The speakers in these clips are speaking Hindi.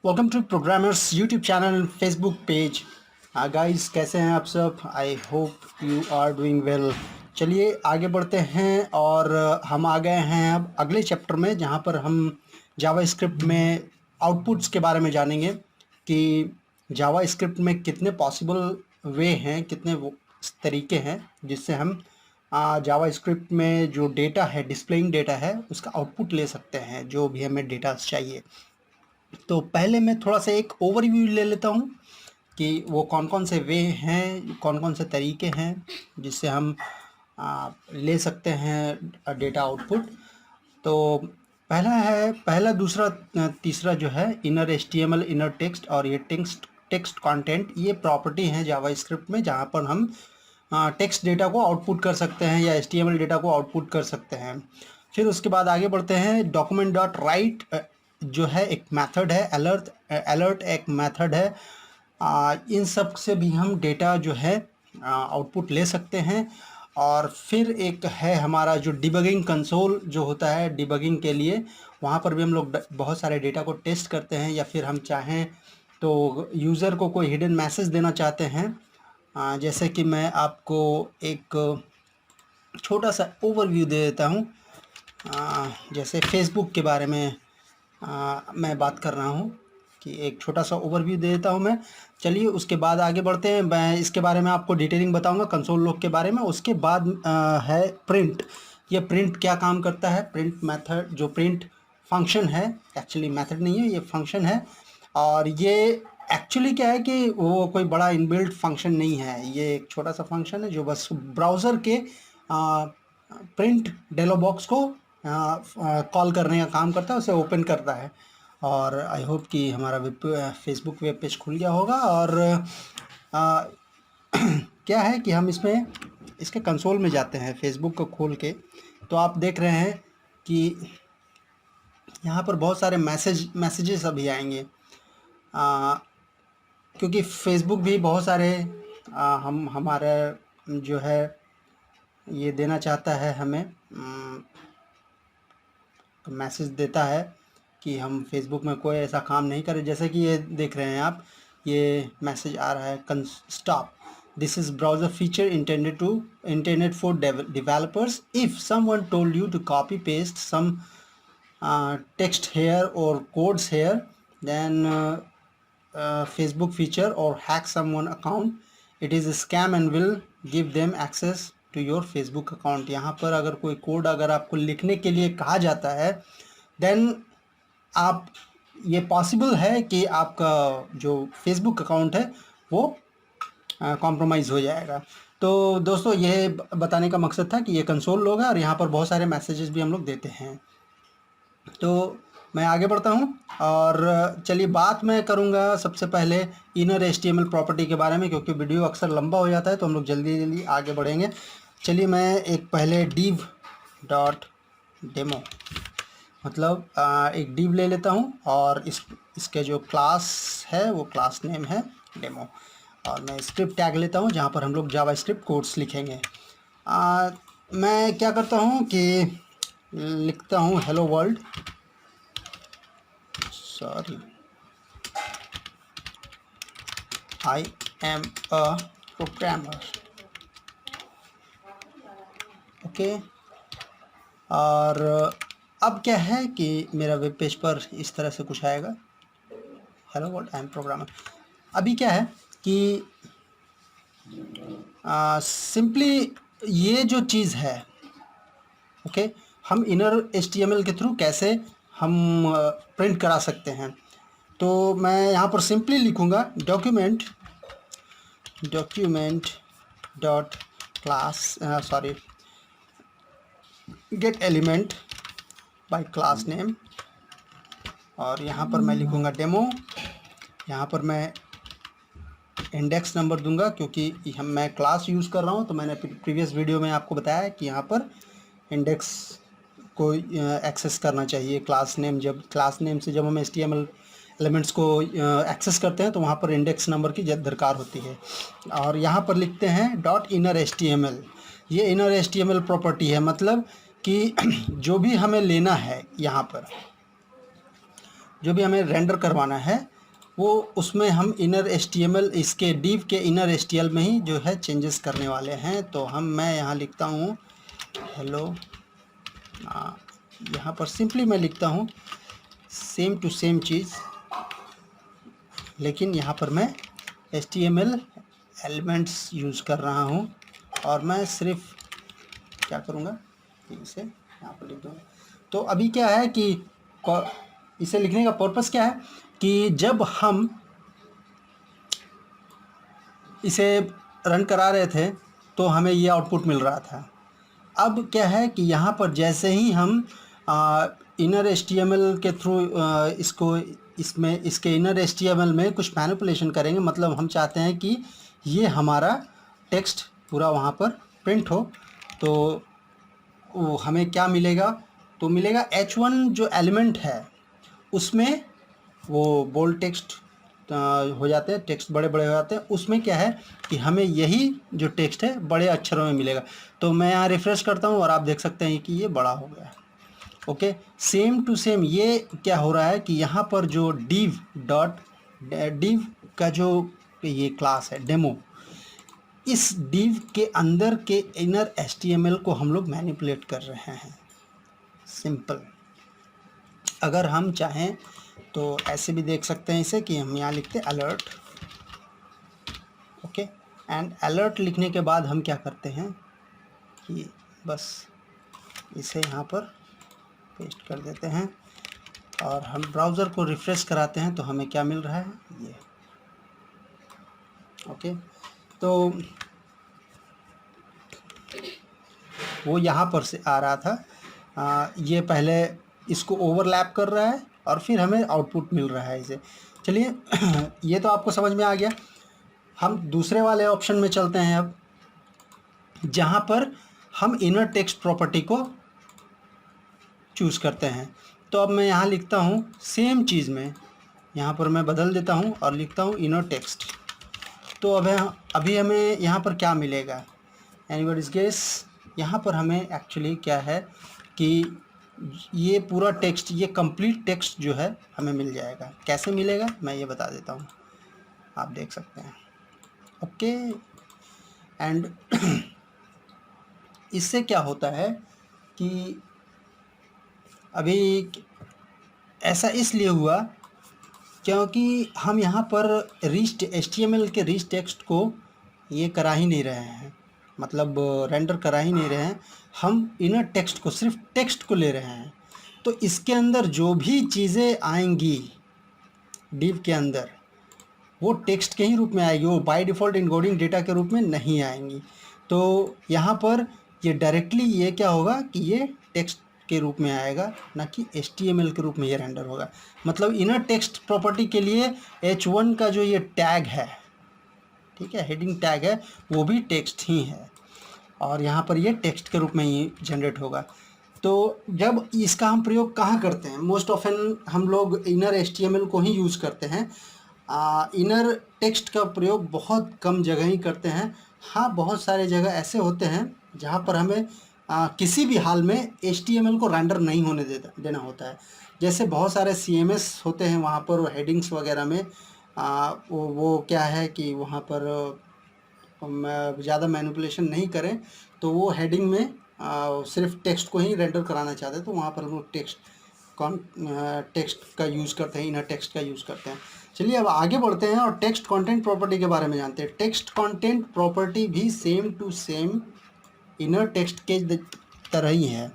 Welcome to programmers YouTube channel and Facebook page. Guys, कैसे हैं आप सब? I hope you are doing well. चलिए आगे बढ़ते हैं और हम आ गए हैं अब अगले चैप्टर में, जहां पर हम जावा स्क्रिप्ट में आउटपुट्स के बारे में जानेंगे कि जावा स्क्रिप्ट में कितने पॉसिबल वे हैं, कितने तरीके हैं जिससे हम जावा स्क्रिप्ट में जो डेटा है, डिस्प्लेइंग डेटा है, उसका आउटपुट ले सकते हैं, जो भी हमें डेटा चाहिए। तो पहले मैं थोड़ा सा एक ओवरव्यू ले लेता हूँ कि वो कौन कौन से वे हैं, कौन कौन से तरीके हैं जिससे हम ले सकते हैं डेटा आउटपुट। तो पहला, दूसरा, तीसरा जो है इनर एचटीएमएल, इनर टेक्स्ट और ये टेक्स्ट कंटेंट, ये प्रॉपर्टी हैं जावा स्क्रिप्ट में, जहाँ पर हम टेक्स्ट डेटा को आउटपुट कर सकते हैं या एचटीएमएल डेटा को आउटपुट कर सकते हैं। फिर उसके बाद आगे बढ़ते हैं। डॉक्यूमेंट डॉट राइट जो है एक मेथड है, अलर्ट एक मेथड है। इन सब से भी हम डेटा जो है आउटपुट ले सकते हैं। और फिर एक है हमारा जो डिबगिंग कंसोल जो होता है डिबगिंग के लिए, वहाँ पर भी हम लोग बहुत सारे डेटा को टेस्ट करते हैं, या फिर हम चाहें तो यूज़र को कोई हिडन मैसेज देना चाहते हैं। जैसे कि मैं आपको एक छोटा सा ओवरव्यू दे देता हूँ। जैसे फेसबुक के बारे में मैं बात कर रहा हूँ कि एक छोटा सा ओवरव्यू दे देता हूँ मैं। चलिए उसके बाद आगे बढ़ते हैं। मैं इसके बारे में आपको डिटेलिंग बताऊँगा कंसोल लॉग के बारे में। उसके बाद है प्रिंट। ये प्रिंट क्या काम करता है? प्रिंट मेथड, जो प्रिंट फंक्शन है, एक्चुअली मेथड नहीं है, ये फंक्शन है। और ये एक्चुअली क्या है कि वो कोई बड़ा इनबिल्ट फंक्शन नहीं है, ये एक छोटा सा फंक्शन है जो बस ब्राउज़र के प्रिंट डेलो बॉक्स को कॉल करने का काम करता है, उसे ओपन करता है। और आई होप कि हमारा फेसबुक वेब पेज खुल गया होगा। और क्या है कि हम इसमें इसके कंसोल में जाते हैं, फेसबुक को खोल के, तो आप देख रहे हैं कि यहाँ पर बहुत सारे मैसेजेस अभी आएंगे, क्योंकि फेसबुक भी बहुत सारे हमारे जो है ये देना चाहता है, हमें मैसेज देता है कि हम फेसबुक में कोई ऐसा काम नहीं करें। जैसे कि ये देख रहे हैं आप, ये मैसेज आ रहा है, stop, this is browser feature internet for developers, if someone told you to copy paste some text here or codes here, then Facebook feature or hack someone account, it is a scam and will give them access to your Facebook account। यहाँ पर अगर कोई कोड अगर आपको लिखने के लिए कहा जाता है, देन आप, ये पॉसिबल है कि आपका जो Facebook अकाउंट है वो कॉम्प्रोमाइज़ हो जाएगा। तो दोस्तों, ये बताने का मकसद था कि ये कंसोल लॉग है और यहाँ पर बहुत सारे मैसेजेस भी हम लोग देते हैं। तो मैं आगे बढ़ता हूँ और चलिए बात मैं करूँगा सबसे पहले इनर एचटीएमएल प्रॉपर्टी के बारे में, क्योंकि वीडियो अक्सर लंबा हो जाता है तो हम लोग जल्दी जल्दी आगे बढ़ेंगे। चलिए मैं एक पहले div डॉट डेमो, मतलब एक div ले लेता हूँ और इसके जो क्लास है वो क्लास नेम है डेमो, और मैं स्क्रिप्ट टैग लेता हूँ जहाँ पर हम लोग जावा स्क्रिप्ट कोड्स लिखेंगे। मैं क्या करता हूँ कि लिखता हूँ hello world, sorry, I am a programmer, okay. और अब क्या है कि मेरा वेब पेज पर इस तरह से कुछ आएगा, hello world I M programmer. अभी क्या है कि सिंपली ये जो चीज़ है, ओके, हम इनर एचटीएमएल के थ्रू कैसे हम प्रिंट करा सकते हैं। तो मैं यहाँ पर सिंपली लिखूँगा document dot class, sorry, gate element by class name, और यहाँ पर मैं लिखूँगा डेमो। यहाँ पर मैं इंडेक्स नंबर दूंगा क्योंकि मैं क्लास यूज़ कर रहा हूँ, तो मैंने प्रीवियस वीडियो में आपको बताया कि यहाँ पर इंडेक्स को एक्सेस करना चाहिए। क्लास नेम से जब हम एचटीएमएल एलिमेंट्स को एक्सेस करते हैं तो वहाँ पर इंडेक्स नंबर की दरकार होती है। और यहाँ पर लिखते हैं डॉट इनर एचटीएमएल। ये इनर एचटीएमएल प्रॉपर्टी है, मतलब कि जो भी हमें लेना है यहाँ पर, जो भी हमें रेंडर करवाना है वो उसमें हम इनर HTML इसके div के इनर HTML में ही जो है चेंजेस करने वाले हैं। तो मैं यहाँ लिखता हूँ हेलो, यहाँ पर सिंपली मैं लिखता हूँ सेम टू सेम चीज़, लेकिन यहाँ पर मैं HTML एलिमेंट्स यूज़ कर रहा हूँ और मैं सिर्फ क्या करूँगा इसे यहाँ पर लिख दूँगा। तो अभी क्या है कि इसे लिखने का पर्पस क्या है कि जब हम इसे रन करा रहे थे तो हमें ये आउटपुट मिल रहा था। अब क्या है कि यहाँ पर जैसे ही हम इनर HTML के थ्रू इसके इनर HTML में कुछ मैनिपुलेशन करेंगे, मतलब हम चाहते हैं कि ये हमारा टेक्स्ट पूरा वहाँ पर प्रिंट हो, तो वो हमें क्या मिलेगा, तो मिलेगा H1 जो एलिमेंट है उसमें वो बोल्ड टेक्स्ट हो जाते हैं, टेक्स्ट बड़े बड़े हो जाते हैं। उसमें क्या है कि हमें यही जो टेक्स्ट है बड़े अक्षरों में मिलेगा। तो मैं यहाँ रिफ्रेश करता हूँ और आप देख सकते हैं कि ये बड़ा हो गया। ओके, सेम टू सेम ये क्या हो रहा है कि यहाँ पर जो div का जो ये क्लास है डेमो, इस div के अंदर के इनर HTML को हम लोग मैनिपुलेट कर रहे हैं। सिंपल। अगर हम चाहें तो ऐसे भी देख सकते हैं इसे कि हम यहाँ लिखते हैं अलर्ट। ओके, एंड अलर्ट लिखने के बाद हम क्या करते हैं कि बस इसे यहाँ पर पेस्ट कर देते हैं और हम ब्राउज़र को रिफ़्रेश कराते हैं तो हमें क्या मिल रहा है ये। ओके, तो वो यहाँ पर से आ रहा था, ये पहले इसको ओवरलैप कर रहा है और फिर हमें आउटपुट मिल रहा है इसे। चलिए ये तो आपको समझ में आ गया। हम दूसरे वाले ऑप्शन में चलते हैं अब, जहाँ पर हम इनर टेक्स्ट प्रॉपर्टी को चूज़ करते हैं। तो अब मैं यहाँ लिखता हूँ सेम चीज़ में, यहाँ पर मैं बदल देता हूँ और लिखता हूँ इनर टेक्स्ट। तो अब अभी हमें यहाँ पर क्या मिलेगा, एनीबॉडीज़ गेस। यहाँ पर हमें एक्चुअली क्या है कि ये पूरा टेक्स्ट, ये कंप्लीट टेक्स्ट जो है हमें मिल जाएगा। कैसे मिलेगा मैं ये बता देता हूँ, आप देख सकते हैं। ओके, एंड इससे क्या होता है कि अभी ऐसा इसलिए हुआ क्योंकि हम यहाँ पर रिच HTML के रिच टेक्स्ट को ये करा ही नहीं रहे हैं, मतलब रेंडर करा ही नहीं रहे हैं। हम इनर टेक्स्ट को, सिर्फ टेक्स्ट को ले रहे हैं। तो इसके अंदर जो भी चीज़ें आएंगी div के अंदर, वो टेक्स्ट के ही रूप में आएगी, वो बाय डिफ़ॉल्ट इनकोडिंग डेटा के रूप में नहीं आएंगी। तो यहाँ पर ये डायरेक्टली ये क्या होगा कि ये टेक्स्ट के रूप में आएगा, ना कि HTML के रूप में ये रेंडर होगा। मतलब इनर टेक्स्ट प्रॉपर्टी के लिए H1 का जो ये टैग है, ठीक है, हेडिंग टैग है, वो भी टेक्स्ट ही है और यहाँ पर ये टेक्स्ट के रूप में ही जनरेट होगा। तो जब इसका हम प्रयोग कहाँ करते हैं, मोस्ट ऑफन हम लोग इनर HTML को ही यूज़ करते हैं। इनर टेक्स्ट का प्रयोग बहुत कम जगह ही करते हैं। हाँ, बहुत सारे जगह ऐसे होते हैं जहाँ पर हमें किसी भी हाल में HTML को रेंडर नहीं होने देना होता है। जैसे बहुत सारे CMS होते हैं, वहाँ पर हेडिंग्स वगैरह में वो क्या है कि वहाँ पर ज़्यादा मैनिपुलेशन नहीं करें, तो वो हेडिंग में सिर्फ टेक्स्ट को ही रेंडर कराना चाहते हैं, तो वहाँ पर हम लोग टेक्स्ट का यूज़ करते हैं, इनर टेक्स्ट का यूज़ करते हैं। चलिए अब आगे बढ़ते हैं और टेक्स्ट कंटेंट प्रॉपर्टी के बारे में जानते हैं। टेक्स्ट कंटेंट प्रॉपर्टी भी same to same inner text के तरह ही है,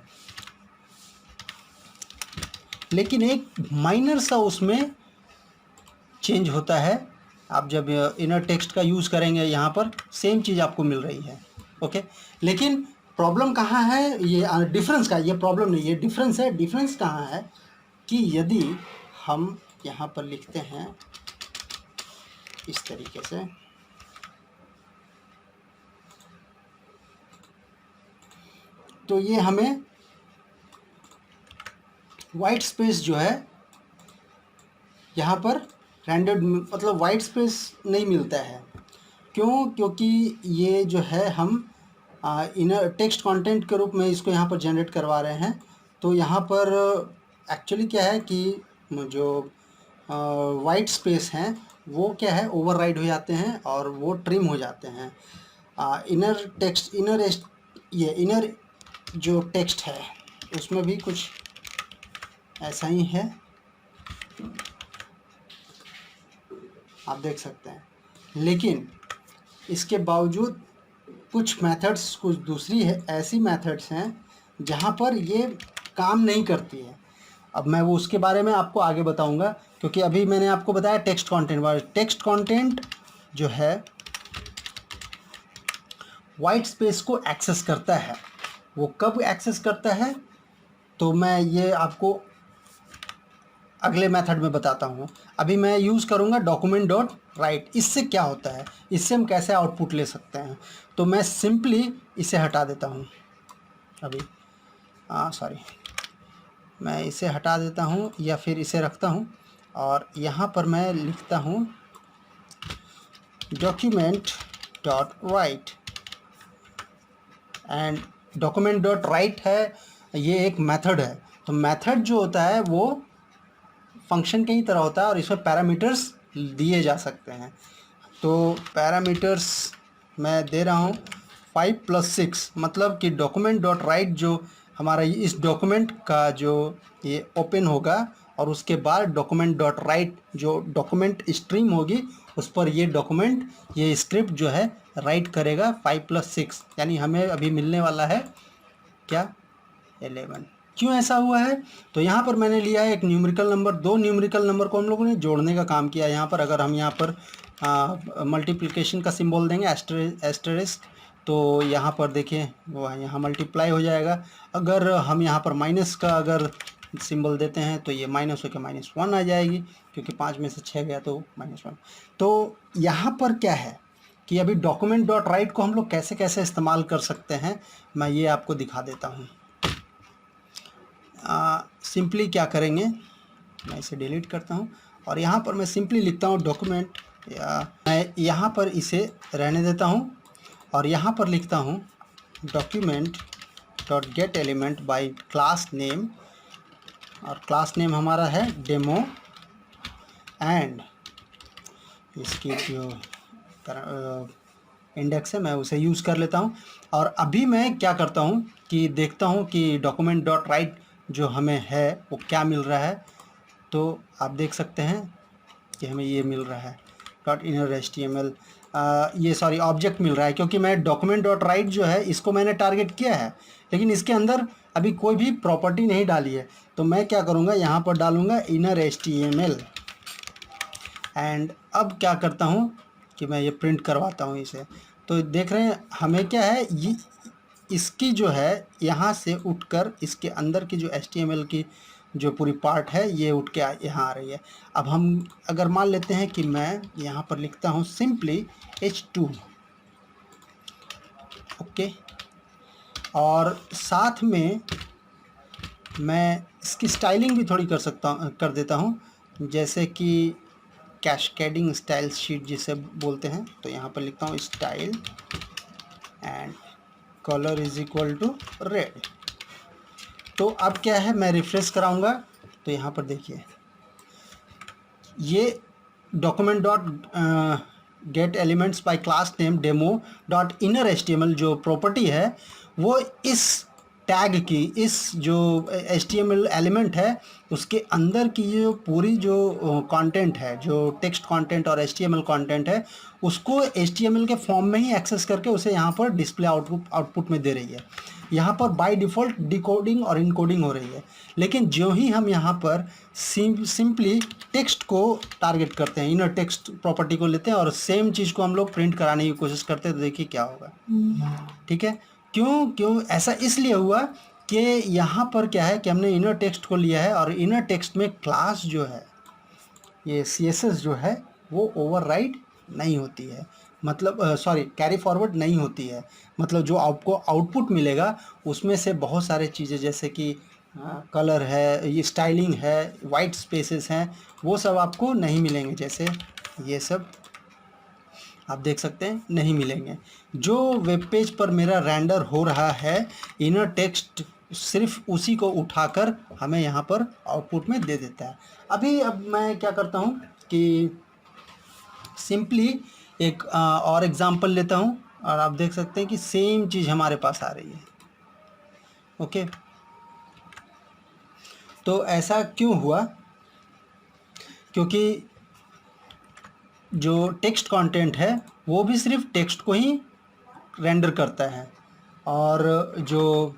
लेकिन एक माइनर सा उसमें चेंज होता है। आप जब इनर टेक्स्ट का यूज़ करेंगे, यहाँ पर सेम चीज़ आपको मिल रही है। ओके, लेकिन प्रॉब्लम कहाँ है, ये डिफरेंस का, ये प्रॉब्लम नहीं, ये डिफरेंस है। डिफरेंस कहाँ है कि यदि हम यहाँ पर लिखते हैं इस तरीके से, तो ये हमें वाइट स्पेस जो है यहाँ पर रेंडर्ड, मतलब वाइट स्पेस नहीं मिलता है। क्यों? क्योंकि ये जो है हम इनर टेक्स्ट कंटेंट के रूप में इसको यहाँ पर जनरेट करवा रहे हैं। तो यहाँ पर एक्चुअली क्या है कि जो वाइट स्पेस हैं वो क्या है ओवरराइड हो जाते हैं और वो ट्रिम हो जाते हैं। इनर टेक्स्ट ये इनर जो टेक्स्ट है उसमें भी कुछ ऐसा ही है, आप देख सकते हैं। लेकिन इसके बावजूद कुछ मेथड्स, कुछ दूसरी है ऐसी मेथड्स हैं जहाँ पर ये काम नहीं करती है। अब मैं वो उसके बारे में आपको आगे बताऊंगा, क्योंकि अभी मैंने आपको बताया टेक्स्ट कंटेंट वाले। टेक्स्ट कंटेंट जो है वाइट स्पेस को एक्सेस करता है। वो कब एक्सेस करता है तो मैं ये आपको अगले मेथड में बताता हूँ। अभी मैं यूज़ करूँगा डॉक्यूमेंट डॉट राइट। इससे क्या होता है, इससे हम कैसे आउटपुट ले सकते हैं, तो मैं सिंपली इसे हटा देता हूँ। अभी सॉरी, मैं इसे हटा देता हूँ या फिर इसे रखता हूँ और यहाँ पर मैं लिखता हूँ document dot right. And document dot right है, ये एक मेथड है। तो मेथड जो होता है वो फंक्शन की ही तरह होता है और इसमें पैरामीटर्स दिए जा सकते हैं। तो पैरामीटर्स मैं दे रहा हूँ 5+6, मतलब कि डॉक्यूमेंट डॉट राइट जो हमारा इस डॉक्यूमेंट का जो ये ओपन होगा और उसके बाद डॉक्यूमेंट डॉट राइट जो डॉक्यूमेंट स्ट्रीम होगी उस पर ये डॉक्यूमेंट, ये स्क्रिप्ट जो है राइट करेगा 5+6, यानी हमें अभी मिलने वाला है क्या 11। क्यों ऐसा हुआ है, तो यहाँ पर मैंने लिया है एक न्यूमेरिकल नंबर, दो न्यूमेरिकल नंबर को हम लोगों ने जोड़ने का काम किया। यहाँ पर अगर हम यहाँ पर मल्टीप्लिकेशन का सिंबल देंगे एस्टेरिस्क, तो यहाँ पर देखिए वो यहाँ मल्टीप्लाई हो जाएगा। अगर हम यहाँ पर माइनस का अगर सिंबल देते हैं तो ये माइनस होकर -1 आ जाएगी, क्योंकि 5 में से 6 गया तो -1। तो यहाँ पर क्या है कि अभी डॉक्यूमेंट डॉट राइट को हम लोग कैसे कैसे इस्तेमाल कर सकते हैं, मैं ये आपको दिखा देता हूँ। सिंपली क्या करेंगे, मैं इसे डिलीट करता हूँ और यहाँ पर मैं सिंपली लिखता हूँ डॉक्यूमेंट, या मैं यहाँ पर इसे रहने देता हूँ और यहाँ पर लिखता हूँ document dot gate element by class name, और क्लास नेम हमारा है डेमो। एंड इसकी जो इंडेक्स है मैं उसे यूज़ कर लेता हूँ। और अभी मैं क्या करता हूँ कि देखता हूँ कि डॉक्यूमेंट डॉट राइट जो हमें है वो क्या मिल रहा है। तो आप देख सकते हैं कि हमें ये मिल रहा है डॉट इनर HTML, ये सॉरी ऑब्जेक्ट मिल रहा है, क्योंकि मैं डॉक्यूमेंट डॉट राइट जो है इसको मैंने टारगेट किया है, लेकिन इसके अंदर अभी कोई भी प्रॉपर्टी नहीं डाली है। तो मैं क्या करूँगा, यहाँ पर डालूँगा इनर HTML। एंड अब क्या करता हूँ कि मैं ये प्रिंट करवाता हूँ इसे। तो देख रहे हैं हमें क्या है, ये इसकी जो है यहाँ से उठकर इसके अंदर की जो HTML की जो पूरी पार्ट है ये उठ के यहाँ आ रही है। अब हम अगर मान लेते हैं कि मैं यहाँ पर लिखता हूँ सिंपली H2, ओके, और साथ में मैं इसकी स्टाइलिंग भी थोड़ी कर देता हूँ, जैसे कि कैस्केडिंग स्टाइल शीट जिसे बोलते हैं। तो यहाँ पर लिखता हूँ style and colour is equal to red. तो अब क्या है, मैं रिफ्रेश कराऊंगा तो यहाँ पर देखिए ये document dot gate elements bye class name demo dot inner HTML जो प्रॉपर्टी है वो इस टैग की, इस जो HTML एलिमेंट है उसके अंदर की जो पूरी जो कंटेंट है, जो टेक्स्ट कंटेंट और HTML कंटेंट है, उसको HTML के फॉर्म में ही एक्सेस करके उसे यहाँ पर डिस्प्ले आउटपुट में दे रही है। यहाँ पर बाय डिफ़ॉल्ट डिकोडिंग और इनकोडिंग हो रही है, लेकिन जो ही हम यहाँ पर सिंपली टेक्स्ट को टारगेट करते हैं, इनर टेक्स्ट प्रॉपर्टी को लेते हैं और सेम चीज़ को हम लोग प्रिंट कराने की कोशिश करते हैं, तो देखिए क्या होगा। ठीक है, क्यों ऐसा इसलिए हुआ कि यहाँ पर क्या है कि हमने इनर टेक्स्ट को लिया है और इनर टेक्स्ट में क्लास जो है ये CSS जो है वो ओवरराइड नहीं होती है, मतलब सॉरी कैरी फॉरवर्ड नहीं होती है। मतलब जो आपको आउटपुट मिलेगा उसमें से बहुत सारे चीज़ें जैसे कि कलर है, ये स्टाइलिंग है, वाइट स्पेसेस हैं, वो सब आपको नहीं मिलेंगे। जैसे ये सब आप देख सकते हैं नहीं मिलेंगे। जो वेब पेज पर मेरा रेंडर हो रहा है इनर टेक्स्ट सिर्फ उसी को उठाकर हमें यहाँ पर आउटपुट में दे देता है। अब मैं क्या करता हूँ कि सिंपली एक और एग्जांपल लेता हूँ और आप देख सकते हैं कि सेम चीज़ हमारे पास आ रही है। ओके, तो ऐसा क्यों हुआ? क्योंकि जो टेक्स्ट कंटेंट है वो भी सिर्फ टेक्स्ट को ही रेंडर करता है, और जो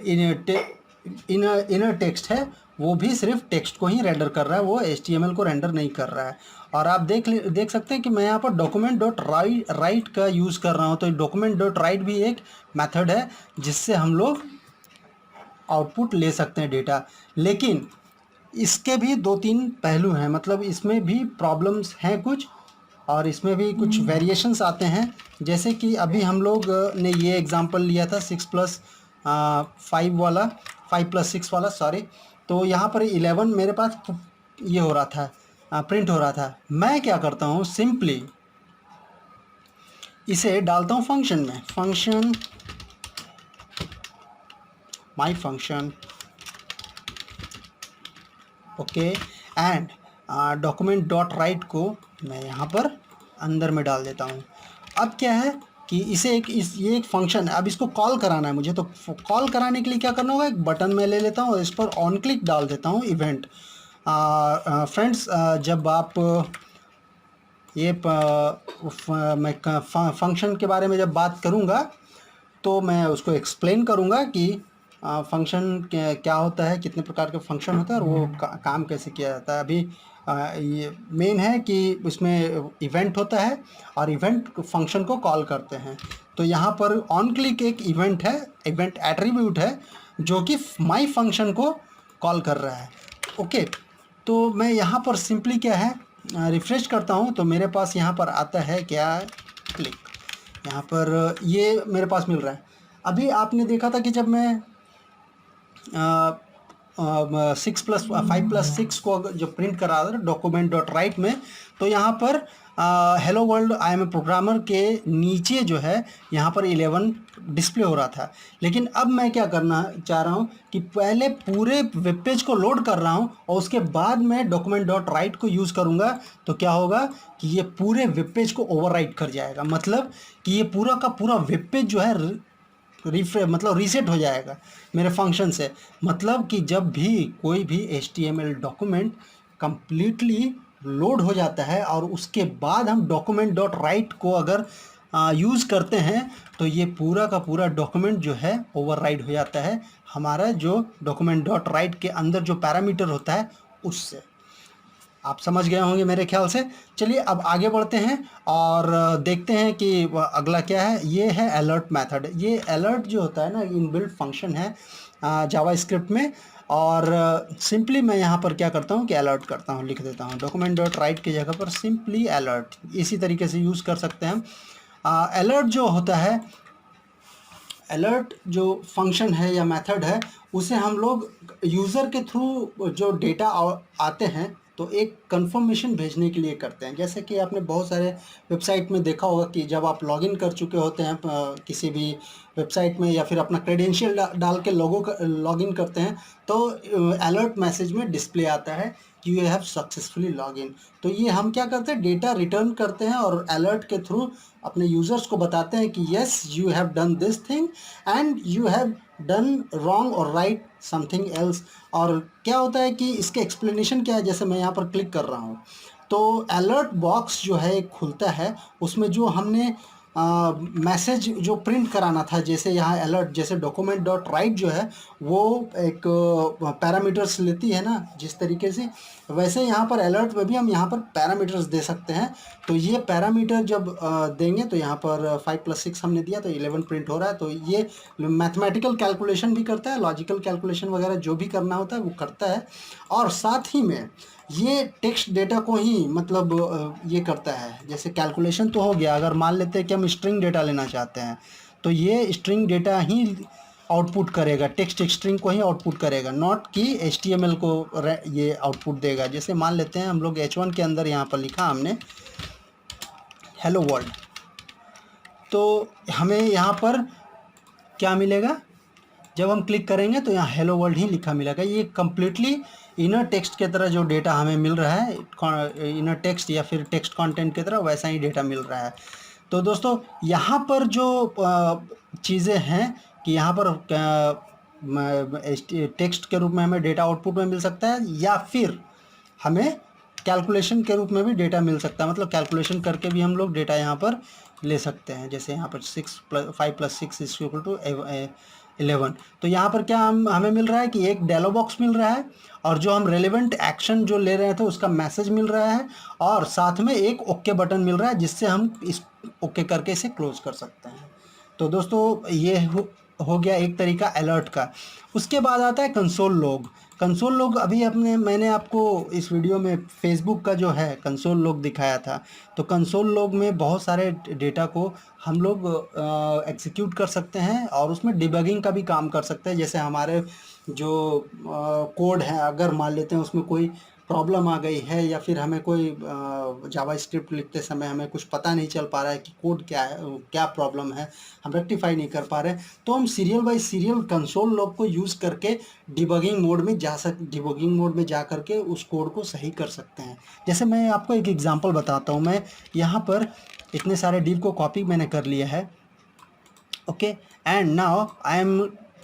इनर टेक्स्ट है वो भी सिर्फ टेक्स्ट को ही रेंडर कर रहा है, वो HTML को रेंडर नहीं कर रहा है। और आप देख सकते हैं कि मैं यहाँ पर डॉक्यूमेंट डॉट राइट का यूज़ कर रहा हूँ। तो डॉक्यूमेंट डॉट राइट भी एक मेथड है जिससे हम लोग आउटपुट ले सकते हैं डेटा। लेकिन इसके भी 2-3 पहलू हैं, मतलब इसमें भी प्रॉब्लम्स हैं कुछ, और इसमें भी कुछ वेरिएशंस आते हैं। जैसे कि अभी हम लोग ने ये एग्जांपल लिया था 6+5 वाला, 5+6 वाला, सॉरी। तो यहाँ पर 11 मेरे पास ये हो रहा था, प्रिंट हो रहा था। मैं क्या करता हूँ, सिंपली इसे डालता हूँ फंक्शन में, function my function, okay, and document dot right को मैं यहाँ पर अंदर में डाल देता हूँ। अब क्या है कि ये एक फंक्शन है, अब इसको कॉल कराना है मुझे। तो कॉल कराने के लिए क्या करना होगा, एक बटन मैं ले लेता हूँ और इस पर ऑन क्लिक डाल देता हूँ इवेंट। फ्रेंड्स, जब आप मैं फंक्शन के बारे में जब बात करूँगा तो मैं उसको एक्सप्लेन करूँगा कि फंक्शन क्या होता है, कितने प्रकार के फंक्शन होते हैं और वो काम कैसे किया जाता है। अभी ये मेन है कि उसमें इवेंट होता है और इवेंट फंक्शन को कॉल करते हैं। तो यहाँ पर ऑन क्लिक एक इवेंट है, इवेंट एट्रीब्यूट है जो कि माई फंक्शन को कॉल कर रहा है। ओके, तो मैं यहाँ पर सिंपली क्या है, रिफ्रेश करता हूँ तो मेरे पास यहाँ पर आता है क्या, क्लिक, यहाँ पर ये मेरे पास मिल रहा है। अभी आपने देखा था कि जब मैं 5+6 को जो प्रिंट करा था डॉक्यूमेंट डॉट राइट में, तो यहाँ पर hello world I am a programmer के नीचे जो है यहाँ पर 11 डिस्प्ले हो रहा था। लेकिन अब मैं क्या करना चाह रहा हूँ कि पहले पूरे वेब पेज को लोड कर रहा हूँ और उसके बाद मैं डॉक्यूमेंट डॉट राइट को यूज़ करूँगा। तो क्या होगा कि ये पूरे वेब पेज को ओवरराइट कर जाएगा, मतलब कि ये पूरा का पूरा वेब पेज जो है मतलब रीसेट हो जाएगा मेरे फंक्शन से। मतलब कि जब भी कोई भी HTML डॉक्यूमेंट कंप्लीटली लोड हो जाता है और उसके बाद हम डॉक्यूमेंट डॉट राइट को अगर यूज़ करते हैं तो ये पूरा का पूरा डॉक्यूमेंट जो है ओवरराइड हो जाता है हमारा जो डॉक्यूमेंट डॉट राइट के अंदर जो पैरामीटर होता है उससे। आप समझ गए होंगे मेरे ख्याल से। चलिए अब आगे बढ़ते हैं और देखते हैं कि अगला क्या है। ये है अलर्ट मेथड। ये अलर्ट जो होता है ना, इनबिल्ट फंक्शन है जावास्क्रिप्ट में। और सिंपली मैं यहाँ पर क्या करता हूँ कि अलर्ट करता हूँ, लिख देता हूँ डॉक्यूमेंट डॉट राइट की जगह पर सिंपली अलर्ट। इसी तरीके से यूज़ कर सकते हैं हम। अलर्ट जो होता है, अलर्ट जो फंक्शन है या मेथड है, उसे हम लोग यूज़र के थ्रू जो डेटा आते हैं तो एक कंफर्मेशन भेजने के लिए करते हैं। जैसे कि आपने बहुत सारे वेबसाइट में देखा होगा कि जब आप लॉगिन कर चुके होते हैं किसी भी वेबसाइट में या फिर अपना क्रेडेंशियल डाल के लॉगिन करते हैं तो अलर्ट मैसेज में डिस्प्ले आता है कि यू हैव सक्सेसफुली लॉगिन। तो ये हम क्या करते हैं, डेटा रिटर्न करते हैं और अलर्ट के थ्रू अपने यूज़र्स को बताते हैं कि yes you have done this thing and you have done wrong और राइट समथिंग एल्स। और क्या होता है कि इसके एक्सप्लेनेशन क्या है, जैसे मैं यहाँ पर क्लिक कर रहा हूँ तो अलर्ट बॉक्स जो है एक खुलता है, उसमें जो हमने मैसेज जो प्रिंट कराना था, जैसे यहाँ अलर्ट, जैसे डॉक्यूमेंट डॉट राइट जो है वो एक पैरामीटर्स लेती है ना जिस तरीके से, वैसे यहाँ पर अलर्ट में भी हम यहाँ पर पैरामीटर्स दे सकते हैं। तो ये पैरामीटर जब देंगे तो यहाँ पर 5+6 हमने दिया तो 11 प्रिंट हो रहा है। तो ये मैथमेटिकल कैलकुलेशन भी करता है, लॉजिकल कैलकुलेशन वगैरह जो भी करना होता है वो करता है। और साथ ही में ये टेक्स्ट डेटा को ही मतलब ये करता है। जैसे कैलकुलेशन तो हो गया, अगर मान लेते हैं कि हम स्ट्रिंग डेटा लेना चाहते हैं तो ये स्ट्रिंग डेटा ही आउटपुट करेगा, टेक्स्ट स्ट्रिंग को ही आउटपुट करेगा, नॉट कि HTML को ये आउटपुट देगा। जैसे मान लेते हैं हम लोग H1 के अंदर यहाँ पर लिखा हमने हेलो वर्ल्ड, तो हमें यहाँ पर क्या मिलेगा, जब हम क्लिक करेंगे तो यहाँ हेलो वर्ल्ड ही लिखा मिलेगा। ये कम्प्लीटली इनर टेक्स्ट की तरह जो डेटा हमें मिल रहा है, इनर टेक्स्ट या फिर टेक्स्ट कंटेंट की तरह वैसा ही डेटा मिल रहा है। तो दोस्तों यहाँ पर जो चीज़ें हैं कि यहाँ पर टेक्स्ट के रूप में हमें डेटा आउटपुट में मिल सकता है, या फिर हमें कैलकुलेशन के रूप में भी डेटा मिल सकता है। मतलब कैलकुलेशन करके भी हम लोग डेटा यहाँ पर ले सकते हैं। जैसे यहाँ पर 5 + 6 = 11। तो यहाँ पर क्या हमें मिल रहा है कि एक डायलॉग बॉक्स मिल रहा है, और जो हम रेलेवेंट एक्शन जो ले रहे थे उसका मैसेज मिल रहा है, और साथ में एक ओके बटन मिल रहा है जिससे हम इस ओके करके इसे क्लोज कर सकते हैं। तो दोस्तों ये हो गया एक तरीका अलर्ट का। उसके बाद आता है कंसोल लॉग। कंसोल लॉग अभी मैंने आपको इस वीडियो में फेसबुक का जो है कंसोल लॉग दिखाया था। तो कंसोल लॉग में बहुत सारे डेटा को हम लोग एग्जीक्यूट कर सकते हैं, और उसमें डिबगिंग का भी काम कर सकते हैं। जैसे हमारे जो कोड है, अगर मान लेते हैं उसमें कोई प्रॉब्लम आ गई है, या फिर हमें कोई जावास्क्रिप्ट लिखते समय हमें कुछ पता नहीं चल पा रहा है कि कोड क्या है, क्या प्रॉब्लम है, हम रेक्टिफाई नहीं कर पा रहे, तो हम serial bye serial console log को यूज़ करके डिबगिंग मोड में जा करके उस कोड को सही कर सकते हैं। जैसे मैं आपको एक एग्जांपल बताता हूँ। मैं यहाँ पर इतने सारे डिव को कॉपी मैंने कर लिया है, okay, and now I am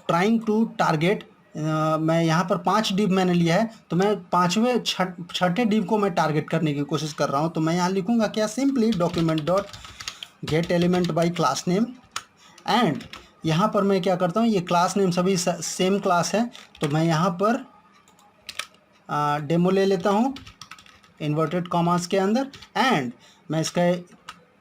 trying to target. मैं यहाँ पर 5 डिव मैंने लिया है, तो मैं पाँचवें छठे डिव को मैं टारगेट करने की कोशिश कर रहा हूँ। तो मैं यहाँ लिखूँगा क्या, simply document dot gate element by class name, and यहाँ पर मैं क्या करता हूँ, ये क्लास नेम सभी सेम क्लास है, तो मैं यहाँ पर डेमो ले लेता हूँ इन्वर्टेड कॉमास के अंदर, एंड मैं इसका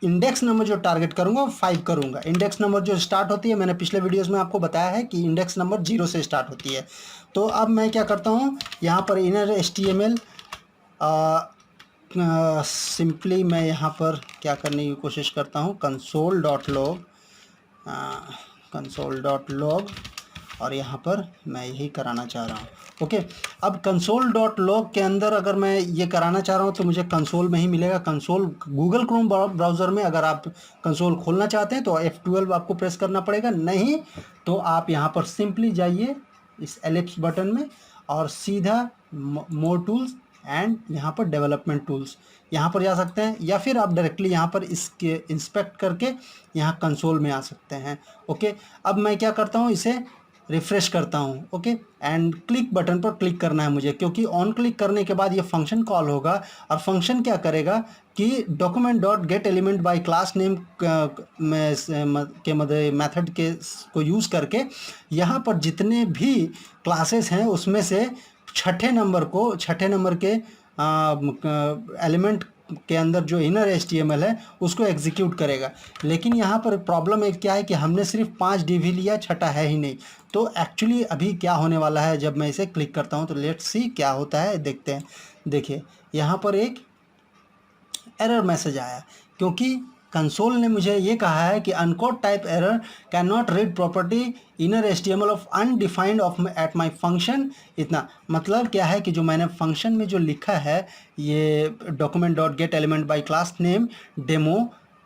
इंडेक्स नंबर जो टारगेट करूंगा 5 करूंगा। इंडेक्स नंबर जो स्टार्ट होती है, मैंने पिछले वीडियोस में आपको बताया है कि इंडेक्स नंबर 0 से स्टार्ट होती है। तो अब मैं क्या करता हूं, यहाँ पर इनर HTML सिंपली मैं यहाँ पर क्या करने की कोशिश करता हूँ, console.log और यहाँ पर मैं यही कराना चाह रहा हूँ। ओके, अब console.log के अंदर अगर मैं ये कराना चाह रहा हूँ तो मुझे कंसोल में ही मिलेगा। कंसोल गूगल क्रोम ब्राउज़र में अगर आप कंसोल खोलना चाहते हैं तो F12 आपको प्रेस करना पड़ेगा, नहीं तो आप यहाँ पर सिंपली जाइए इस एलिप्स बटन में और सीधा मोर टूल्स एंड यहाँ पर डेवलपमेंट टूल्स यहाँ पर जा सकते हैं, या फिर आप डायरेक्टली यहाँ पर इसके इंस्पेक्ट करके यहाँ कंसोल में आ सकते हैं। ओके, अब मैं क्या करता हूँ, इसे रिफ्रेश करता हूँ। ओके, एंड क्लिक बटन पर क्लिक करना है मुझे, क्योंकि ऑन क्लिक करने के बाद ये फंक्शन कॉल होगा, और फंक्शन क्या करेगा कि document dot gate element by class name के मेथड के को यूज़ करके यहाँ पर जितने भी क्लासेस हैं उसमें से छठे नंबर के एलिमेंट के अंदर जो इनर HTML है उसको एग्जीक्यूट करेगा। लेकिन यहाँ पर प्रॉब्लम एक क्या है कि हमने सिर्फ 5 DV लिया, छठा है ही नहीं। तो एक्चुअली अभी क्या होने वाला है, जब मैं इसे क्लिक करता हूँ तो लेट्स सी क्या होता है, देखते हैं। देखिए यहाँ पर एक एरर मैसेज आया, क्योंकि कंसोल ने मुझे ये कहा है कि uncaught type error cannot read property inner HTML of undefined of at my function. इतना मतलब क्या है कि जो मैंने फंक्शन में जो लिखा है, ये document dot gate element by class name demo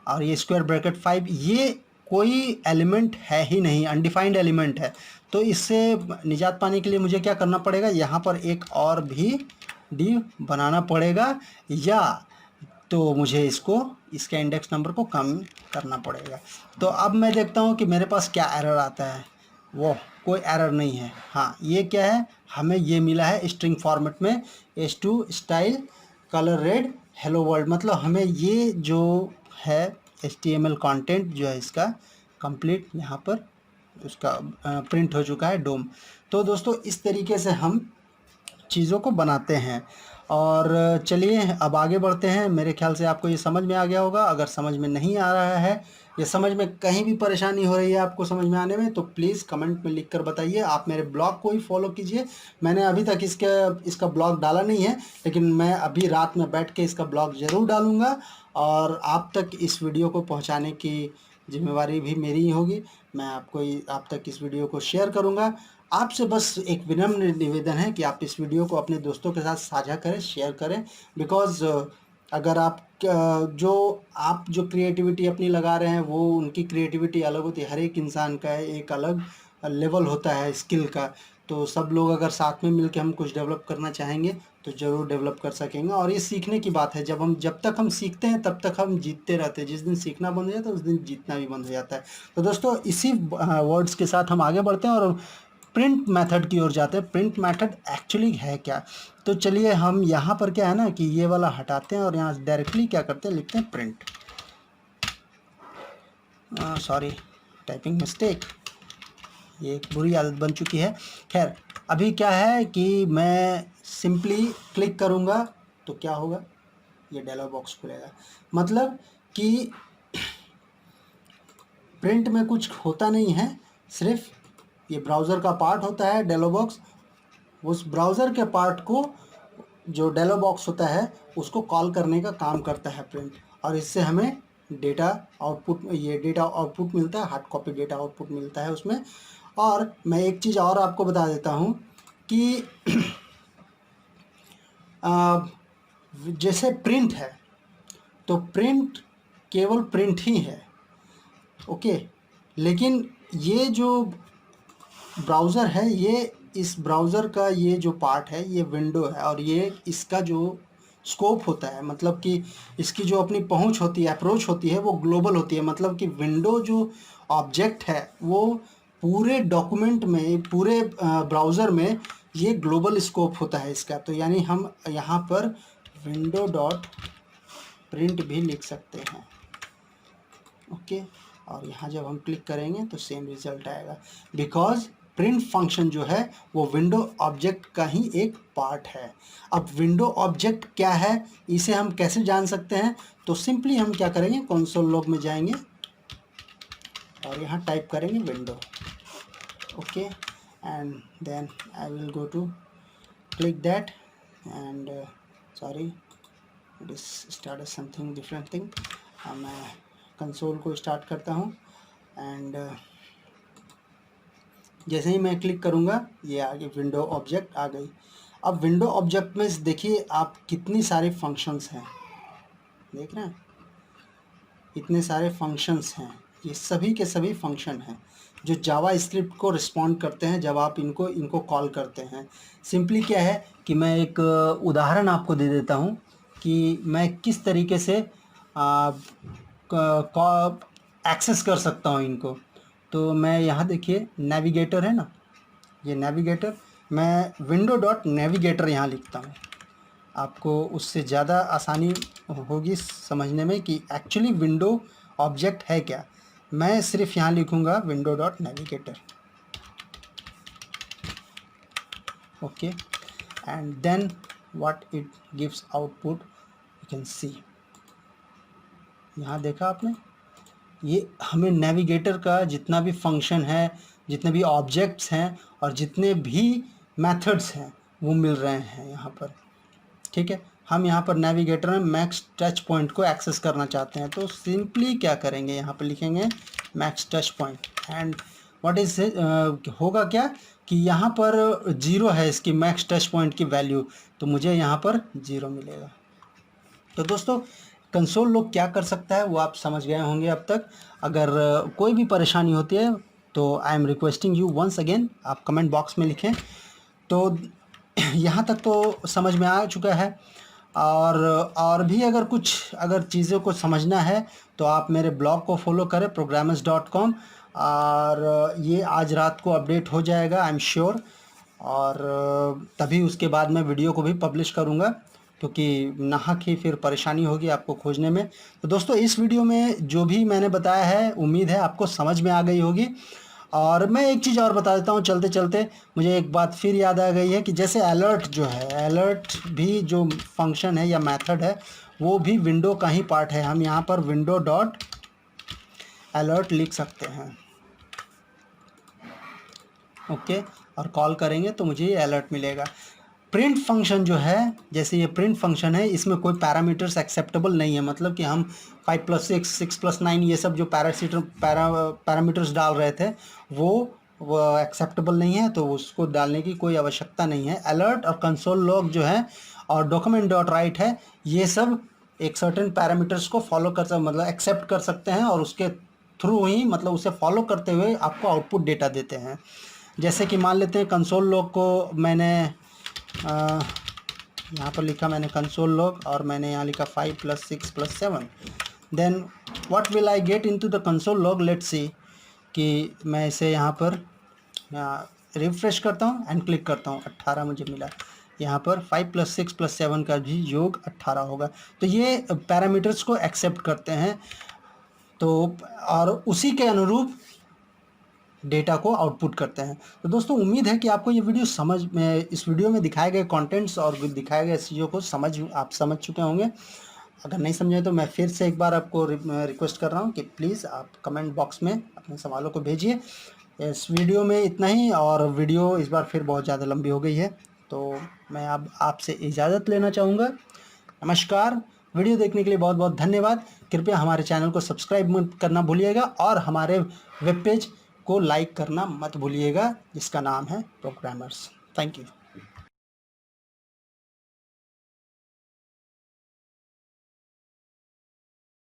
और ये स्क्वायर ब्रैकेट 5, ये कोई एलिमेंट है ही नहीं, अनडिफाइंड एलिमेंट है। तो इससे निजात पाने के लिए मुझे क्या करना पड़ेगा, यहाँ पर एक और भी डिव बनाना पड़ेगा, या तो मुझे इसके इंडेक्स नंबर को कम करना पड़ेगा। तो अब मैं देखता हूँ कि मेरे पास क्या एरर आता है। वो कोई एरर नहीं है। हाँ, ये क्या है, हमें ये मिला है स्ट्रिंग फॉर्मेट में h2 style colour red hello world. मतलब हमें ये जो है HTML कंटेंट जो है इसका कंप्लीट यहाँ पर उसका प्रिंट हो चुका है डोम। तो दोस्तों इस तरीके से हम चीज़ों को बनाते हैं। और चलिए अब आगे बढ़ते हैं। मेरे ख्याल से आपको ये समझ में आ गया होगा। अगर समझ में नहीं आ रहा है या समझ में कहीं भी परेशानी हो रही है आपको समझ में आने में, तो प्लीज़ कमेंट में लिख कर बताइए। आप मेरे ब्लॉग को ही फॉलो कीजिए। मैंने अभी तक इसका ब्लॉग डाला नहीं है, लेकिन मैं अभी रात में बैठ के इसका ब्लॉग ज़रूर डालूँगा, और आप तक इस वीडियो को पहुँचाने की जिम्मेवारी भी मेरी ही होगी। मैं आप तक इस वीडियो को शेयर करूँगा। आपसे बस एक विनम्र निवेदन है कि आप इस वीडियो को अपने दोस्तों के साथ साझा करें, शेयर करें। बिकॉज़ अगर आप जो क्रिएटिविटी अपनी लगा रहे हैं वो उनकी क्रिएटिविटी अलग होती है। हर एक इंसान का एक अलग लेवल होता है स्किल का, तो सब लोग अगर साथ में मिलकर हम कुछ डेवलप करना चाहेंगे तो ज़रूर डेवलप कर सकेंगे। और ये सीखने की बात है, जब तक हम सीखते हैं तब तक हम जीतते रहते हैं। जिस दिन सीखना बंद हो जाता है उस दिन जीतना भी बंद हो जाता है। तो दोस्तों इसी वर्ड्स के साथ हम आगे बढ़ते हैं और प्रिंट मेथड की ओर जाते हैं। प्रिंट मेथड एक्चुअली है क्या? तो चलिए हम यहाँ पर क्या है ना कि ये वाला हटाते हैं और यहाँ डायरेक्टली क्या करते हैं, लिखते हैं प्रिंट। सॉरी, टाइपिंग मिस्टेक, ये एक बुरी आदत बन चुकी है। खैर, अभी क्या है कि मैं सिंपली क्लिक करूँगा तो क्या होगा, ये डायलॉग बॉक्स खुलेगा। मतलब कि प्रिंट में कुछ होता नहीं है, सिर्फ ये ब्राउज़र का पार्ट होता है डायलॉग बॉक्स। उस ब्राउज़र के पार्ट को, जो डायलॉग बॉक्स होता है, उसको कॉल करने का काम करता है प्रिंट। और इससे हमें डेटा आउटपुट, ये डेटा आउटपुट मिलता है, हार्ड कॉपी डेटा आउटपुट मिलता है उसमें। और मैं एक चीज़ और आपको बता देता हूँ कि जैसे प्रिंट है तो प्रिंट केवल प्रिंट ही है, ओके। लेकिन ये जो ब्राउज़र है, ये इस ब्राउज़र का ये जो पार्ट है ये विंडो है, और ये इसका जो स्कोप होता है, मतलब कि इसकी जो अपनी पहुंच होती है, अप्रोच होती है, वो ग्लोबल होती है। मतलब कि विंडो जो ऑब्जेक्ट है वो पूरे डॉक्यूमेंट में, पूरे ब्राउज़र में ये ग्लोबल स्कोप होता है इसका। तो यानी हम यहाँ पर विंडो डॉट प्रिंट भी लिख सकते हैं, ओके। और यहाँ जब हम क्लिक करेंगे तो सेम रिजल्ट आएगा, बिकॉज प्रिंट फंक्शन जो है वो विंडो ऑब्जेक्ट का ही एक पार्ट है। अब विंडो ऑब्जेक्ट क्या है, इसे हम कैसे जान सकते हैं? तो सिंपली हम क्या करेंगे, कंसोल लॉग में जाएंगे और यहाँ टाइप करेंगे window, okay. And then I will go to click that and sorry, it is start something different thing. मैं कंसोल को स्टार्ट करता हूँ एंड जैसे ही मैं क्लिक करूँगा ये आगे विंडो ऑब्जेक्ट आ गई। अब विंडो ऑब्जेक्ट में देखिए आप कितनी सारी फंक्शंस हैं, देख रहे हैं, इतने सारे फंक्शंस हैं। ये सभी के सभी फंक्शन हैं जो जावा स्क्रिप्ट को रिस्पॉन्ड करते हैं जब आप इनको कॉल करते हैं। सिंपली क्या है कि मैं एक उदाहरण आपको दे देता हूँ कि मैं किस तरीके से एक्सेस कर सकता हूँ इनको। तो मैं यहाँ देखिए नेविगेटर है ना, ये नेविगेटर, मैं विंडो डॉट नेविगेटर यहाँ लिखता हूँ। आपको उससे ज़्यादा आसानी होगी समझने में कि एक्चुअली विंडो ऑब्जेक्ट है क्या। मैं सिर्फ यहाँ लिखूँगा window dot navigator, okay. And then what it gives output you can see. यहाँ देखा आपने, ये हमें नेविगेटर का जितना भी फंक्शन है, जितने भी ऑब्जेक्ट्स हैं और जितने भी मेथड्स हैं वो मिल रहे हैं यहाँ पर, ठीक है। हम यहाँ पर नेविगेटर में मैक्स टच पॉइंट को एक्सेस करना चाहते हैं, तो सिंपली क्या करेंगे, यहाँ पर लिखेंगे max touch point and what is होगा क्या कि यहाँ पर 0 है इसकी मैक्स टच पॉइंट की वैल्यू, तो मुझे यहाँ पर 0 मिलेगा। तो दोस्तों कंसोल लॉग क्या कर सकता है वो आप समझ गए होंगे अब तक। अगर कोई भी परेशानी होती है तो I am requesting you once again, आप कमेंट बॉक्स में लिखें। तो यहाँ तक तो समझ में आ चुका है। और भी अगर चीज़ों को समझना है तो आप मेरे ब्लॉग को फॉलो करें programmers.com, और ये आज रात को अपडेट हो जाएगा आई एम श्योर। और तभी उसके बाद मैं वीडियो को भी पब्लिश करूँगा, क्योंकि नाहक ही फिर परेशानी होगी आपको खोजने में। तो दोस्तों इस वीडियो में जो भी मैंने बताया है उम्मीद है आपको समझ में आ गई होगी। और मैं एक चीज़ और बता देता हूँ चलते चलते, मुझे एक बात फिर याद आ गई है कि जैसे अलर्ट जो है, अलर्ट भी जो फंक्शन है या मेथड है वो भी विंडो का ही पार्ट है। हम यहाँ पर विंडो डॉट अलर्ट लिख सकते हैं, ओके। और कॉल करेंगे तो मुझे ये अलर्ट मिलेगा। प्रिंट फंक्शन जो है, जैसे ये प्रिंट फंक्शन है, इसमें कोई पैरामीटर्स एक्सेप्टेबल नहीं है। मतलब कि हम 5+6, 6+9 ये सब जो पैरामीटर्स डाल रहे थे वो एक्सेप्टेबल नहीं है, तो उसको डालने की कोई आवश्यकता नहीं है। अलर्ट और कंसोल लॉग जो है और डॉक्यूमेंट डॉट राइट है, ये सब एक सर्टेन पैरामीटर्स को फॉलो कर मतलब एक्सेप्ट कर सकते हैं और उसके थ्रू ही, मतलब उसे फॉलो करते हुए आपको आउटपुट डेटा देते हैं। जैसे कि मान लेते हैं कंसोल लॉग को मैंने यहाँ पर लिखा मैंने कंसोल लॉग, और मैंने यहाँ लिखा 5 + 6 + 7, then what will I get into the console log, let's see. कि मैं इसे यहाँ पर रिफ्रेश करता हूँ एंड क्लिक करता हूँ, 18 मुझे मिला। यहाँ पर 5 + 6 + 7 का भी योग 18 होगा। तो ये पैरामीटर्स को एक्सेप्ट करते हैं, तो और उसी के अनुरूप डेटा को आउटपुट करते हैं। तो दोस्तों उम्मीद है कि आपको ये वीडियो इस वीडियो में दिखाए गए कंटेंट्स और दिखाए गए चीज़ों को आप समझ चुके होंगे। अगर नहीं समझे तो मैं फिर से एक बार आपको रिक्वेस्ट कर रहा हूँ कि प्लीज़ आप कमेंट बॉक्स में अपने सवालों को भेजिए। इस वीडियो में इतना ही, और वीडियो इस बार फिर बहुत ज़्यादा लंबी हो गई है, तो मैं अब आपसे इजाज़त लेना चाहूँगा। नमस्कार। वीडियो देखने के लिए बहुत बहुत धन्यवाद। कृपया हमारे चैनल को सब्सक्राइब मत करना भूलिएगा, और हमारे वेब पेज को लाइक करना मत भूलिएगा, जिसका नाम है प्रोग्रामर्स। Thank you.